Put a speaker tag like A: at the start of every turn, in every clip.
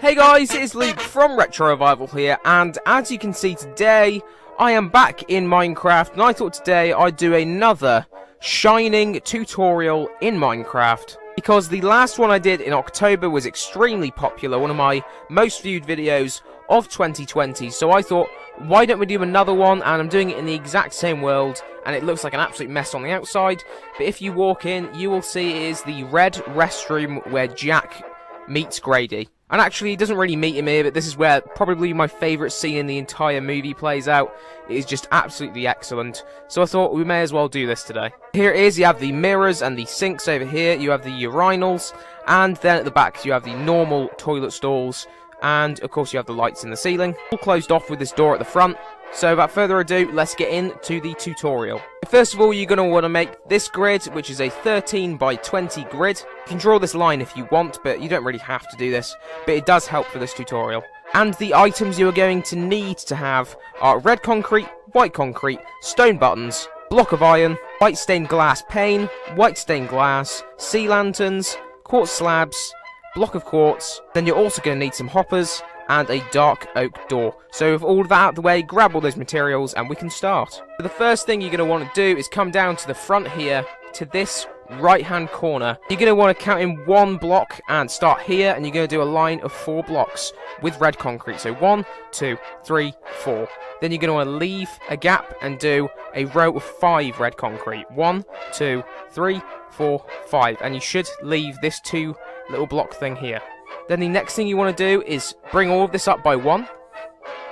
A: Hey guys, it's Luke from RetroRevival here, and as you can see today, I am back in Minecraft, and I thought today I'd do another Shining tutorial in Minecraft, because the last one I did in October was extremely popular, one of my most viewed videos of 2020, so I thought, why don't we do another one, and I'm doing it in the exact same world, and it looks like an absolute mess on the outside, but if you walk in, you will see it is the red restroom where Jack meets Grady. And actually, he doesn't really meet him here, but this is where probably my favourite scene in the entire movie plays out. It is just absolutely excellent. So I thought we may as well do this today. Here it is, you have the mirrors and the sinks over here, you have the urinals, and then at the back you have the normal toilet stalls, and of course you have the lights in the ceiling. All closed off with this door at the front. So without further ado, let's get into the tutorial. First of all, you're going to want to make this grid, which is a 13 by 20 grid. You can draw this line if you want, but you don't really have to do this, but it does help for this tutorial. And the items you are going to need to have are red concrete, white concrete, stone buttons, block of iron, white stained glass pane, white stained glass, sea lanterns, quartz slabs, block of quartz. Then you're also going to need some hoppers and a dark oak door. So with all of that out of the way, grab all those materials and we can start. So the first thing you're going to want to do is come down to the front here, to this right hand corner. You're going to want to count in one block and start here, and you're going to do a line of 4 blocks with red concrete. So 1, 2, 3, 4. Then you're going to want to leave a gap and do a row of 5 red concrete. 1, 2, 3, 4, 5. And you should leave this 2 little block thing here. Then the next thing you want to do is bring all of this up by 1,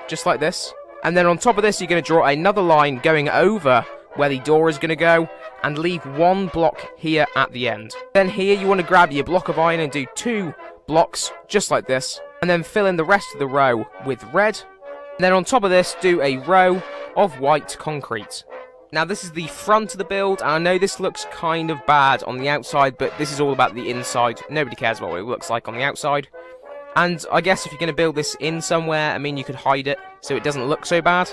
A: just like this. And then on top of this, you're going to draw another line going over where the door is going to go, and leave 1 block here at the end. Then here you want to grab your block of iron and do 2 blocks, just like this. And then fill in the rest of the row with red. And then on top of this, do a row of white concrete. Now this is the front of the build, and I know this looks kind of bad on the outside, but this is all about the inside. Nobody cares what it looks like on the outside. And I guess if you're going to build this in somewhere, I mean, you could hide it so it doesn't look so bad.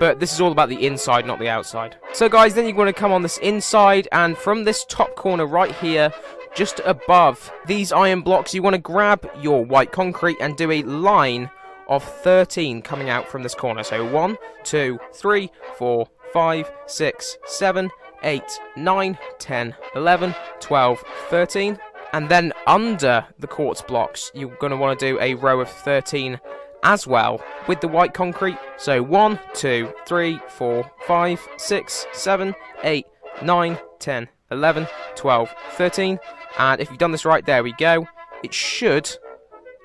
A: But this is all about the inside, not the outside. So guys, then you're going to come on this inside, and from this top corner right here, just above these iron blocks, you want to grab your white concrete and do a line of 13 coming out from this corner. So 1, 2, 3, 4, 5, 6, 7, 8, 9, 10, 11, 12, 13. And then under the quartz blocks, you're going to want to do a row of 13 as well with the white concrete. So 1, 2, 3, 4, 5, 6, 7, 8, 9, 10, 11, 12, 13. And if you've done this right, there we go. It should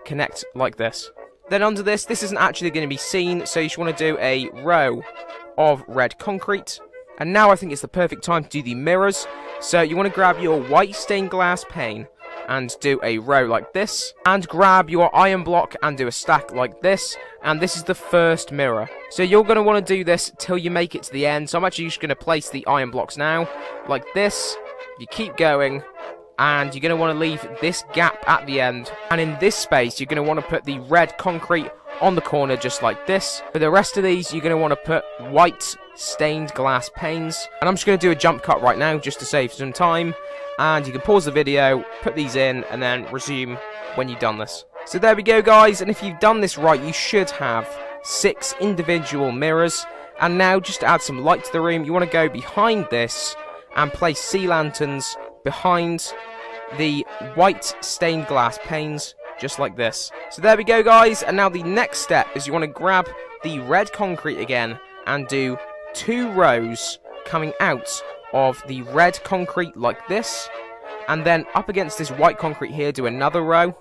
A: connect like this. Then under this isn't actually going to be seen, so you should want to do a row of red concrete. And now I think it's the perfect time to do the mirrors. So you want to grab your white stained glass pane and do a row like this, and grab your iron block and do a stack like this, and this is the first mirror. So you're going to want to do this till you make it to the end. So I'm actually just going to place the iron blocks now like this. You keep going, and you're going to want to leave this gap at the end, and in this space you're going to want to put the red concrete on the corner just like this. For the rest of these, you're going to want to put white stained glass panes, and I'm just going to do a jump cut right now just to save some time. And you can pause the video, put these in, and then resume when you've done this. So there we go guys, and if you've done this right, you should have 6 individual mirrors. And now, just to add some light to the room, you want to go behind this and place sea lanterns behind the white stained glass panes, just like this. So there we go guys, and now the next step is you want to grab the red concrete again and do 2 rows coming out of the red concrete like this, and then up against this white concrete here do another row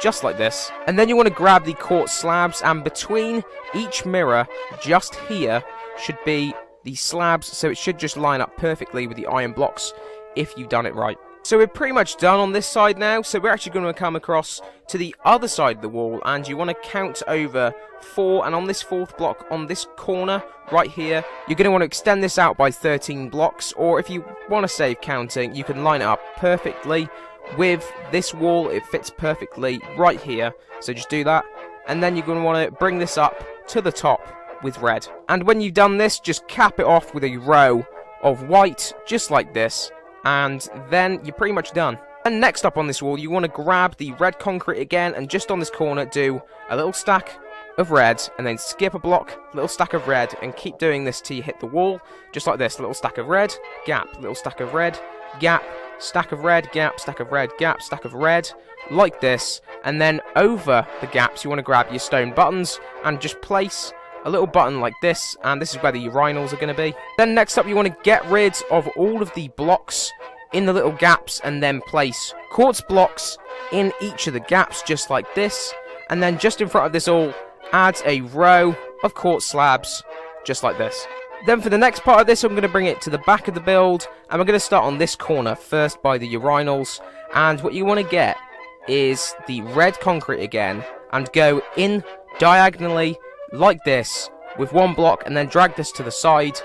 A: just like this. And then you want to grab the quartz slabs, and between each mirror just here should be the slabs, so it should just line up perfectly with the iron blocks if you've done it right. So we're pretty much done on this side now, so we're actually going to come across to the other side of the wall, and you want to count over 4, and on this 4th block, on this corner right here, you're going to want to extend this out by 13 blocks, or if you want to save counting, you can line it up perfectly with this wall. It fits perfectly right here, so just do that, and then you're going to want to bring this up to the top with red. And when you've done this, just cap it off with a row of white, just like this. And then you're pretty much done. And next up on this wall, you want to grab the red concrete again, and just on this corner, do a little stack of red, and then skip a block, little stack of red, and keep doing this till you hit the wall, just like this. Little stack of red, gap, little stack of red, gap, stack of red, gap, stack of red, gap, stack of red, like this. And then over the gaps, you want to grab your stone buttons and just place a little button like this, and this is where the urinals are going to be. Then next up, you want to get rid of all of the blocks in the little gaps, and then place quartz blocks in each of the gaps, just like this. And then just in front of this all, add a row of quartz slabs, just like this. Then for the next part of this, I'm going to bring it to the back of the build, and we're going to start on this corner first by the urinals. And what you want to get is the red concrete again, and go in diagonally like this with one block, and then drag this to the side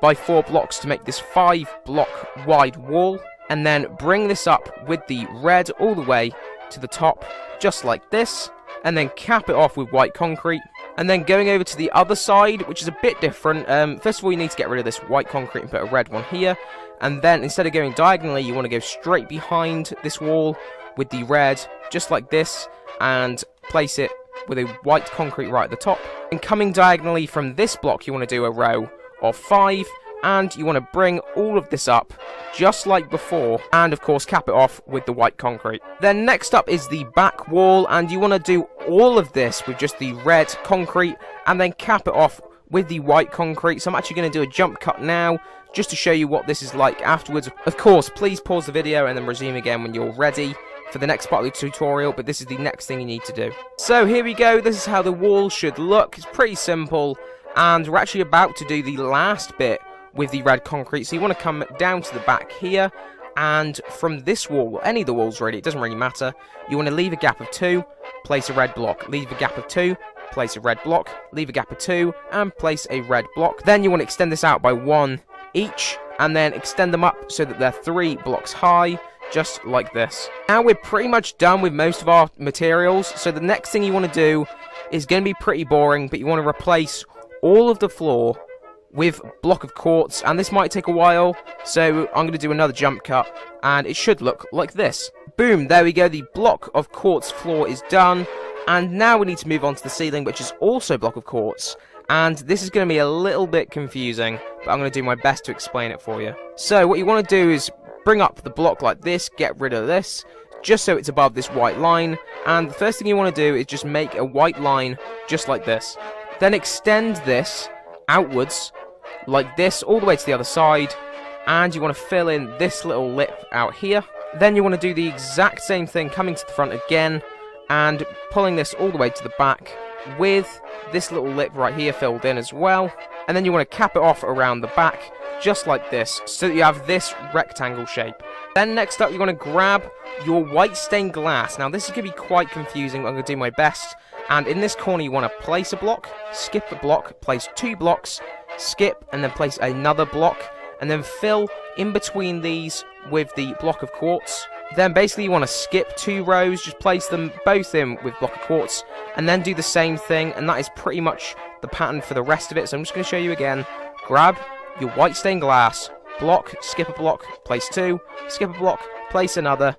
A: by 4 blocks to make this 5-block wide wall. And then bring this up with the red all the way to the top, just like this, and then cap it off with white concrete. And then going over to the other side, which is a bit different, first of all you need to get rid of this white concrete and put a red one here. And then instead of going diagonally, you want to go straight behind this wall with the red, just like this, and place it with a white concrete right at the top. And coming diagonally from this block, you want to do a row of 5, and you want to bring all of this up just like before, and of course cap it off with the white concrete. Then next up is the back wall, and you want to do all of this with just the red concrete, and then cap it off with the white concrete. So I'm actually going to do a jump cut now, just to show you what this is like afterwards. Of course, please pause the video and then resume again when you're ready for the next part of the tutorial, but this is the next thing you need to do. So here we go, this is how the wall should look. It's pretty simple, and we're actually about to do the last bit with the red concrete. So you want to come down to the back here, and from this wall, any of the walls really, it doesn't really matter, you want to leave a gap of 2, place a red block, leave a gap of 2, place a red block, leave a gap of 2, and place a red block. Then you want to extend this out by 1 each, and then extend them up so that they're 3 blocks high, just like this. Now we're pretty much done with most of our materials, so the next thing you want to do is going to be pretty boring, but you want to replace all of the floor with block of quartz, and this might take a while, so I'm going to do another jump cut, and it should look like this. Boom, there we go, the block of quartz floor is done, and now we need to move on to the ceiling, which is also block of quartz. And this is going to be a little bit confusing, but I'm going to do my best to explain it for you. So what you want to do is bring up the block like this, get rid of this, just so it's above this white line. And the first thing you want to do is just make a white line, just like this. Then extend this outwards, like this, all the way to the other side. And you want to fill in this little lip out here. Then you want to do the exact same thing, coming to the front again, and pulling this all the way to the back, with this little lip right here filled in as well. And then you want to cap it off around the back, just like this, so that you have this rectangle shape. Then next up, you want to grab your white stained glass. Now this is going to be quite confusing, but I'm going to do my best. And in this corner, you want to place a block, skip a block, place 2 blocks, skip, and then place another block, and then fill in between these with the block of quartz. Then basically you want to skip 2 rows, just place them both in with block of quartz, and then do the same thing, and that is pretty much the pattern for the rest of it. So I'm just going to show you again. Grab your white stained glass, block, skip a block, place 2, skip a block, place another,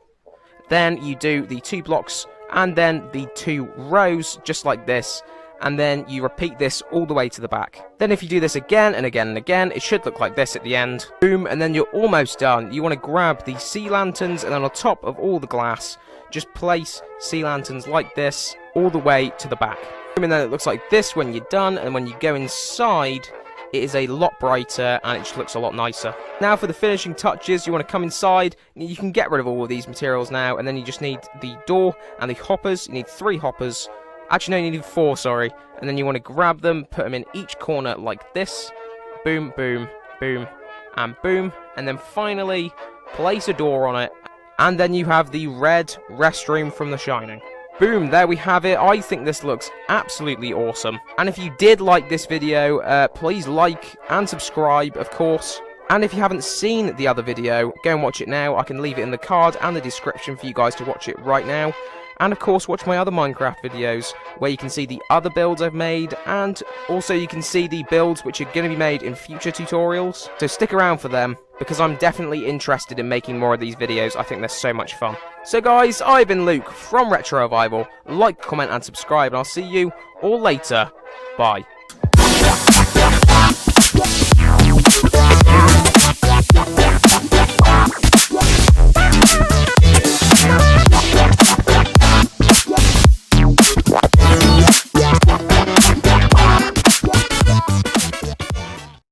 A: then you do the 2 blocks, and then the 2 rows, just like this, and then you repeat this all the way to the back. Then if you do this again and again and again, it should look like this at the end. Boom, and then you're almost done. You want to grab the sea lanterns, and then on top of all the glass, just place sea lanterns like this all the way to the back. And then it looks like this when you're done, and when you go inside, it is a lot brighter and it just looks a lot nicer. Now for the finishing touches, you want to come inside. You can get rid of all of these materials now, and then you just need the door and the hoppers. You need 3 hoppers. Actually, no, you need 4, sorry. And then you want to grab them, put them in each corner like this. Boom, boom, boom, and boom. And then finally, place a door on it. And then you have the red restroom from The Shining. Boom, there we have it. I think this looks absolutely awesome. And if you did like this video, please like and subscribe, of course. And if you haven't seen the other video, go and watch it now. I can leave it in the card and the description for you guys to watch it right now. And of course, watch my other Minecraft videos, where you can see the other builds I've made, and also you can see the builds which are going to be made in future tutorials. So stick around for them. because I'm definitely interested in making more of these videos. I think they're so much fun. So guys, I've been Luke from RetroRevival. Like, comment and subscribe, and I'll see you all later. Bye.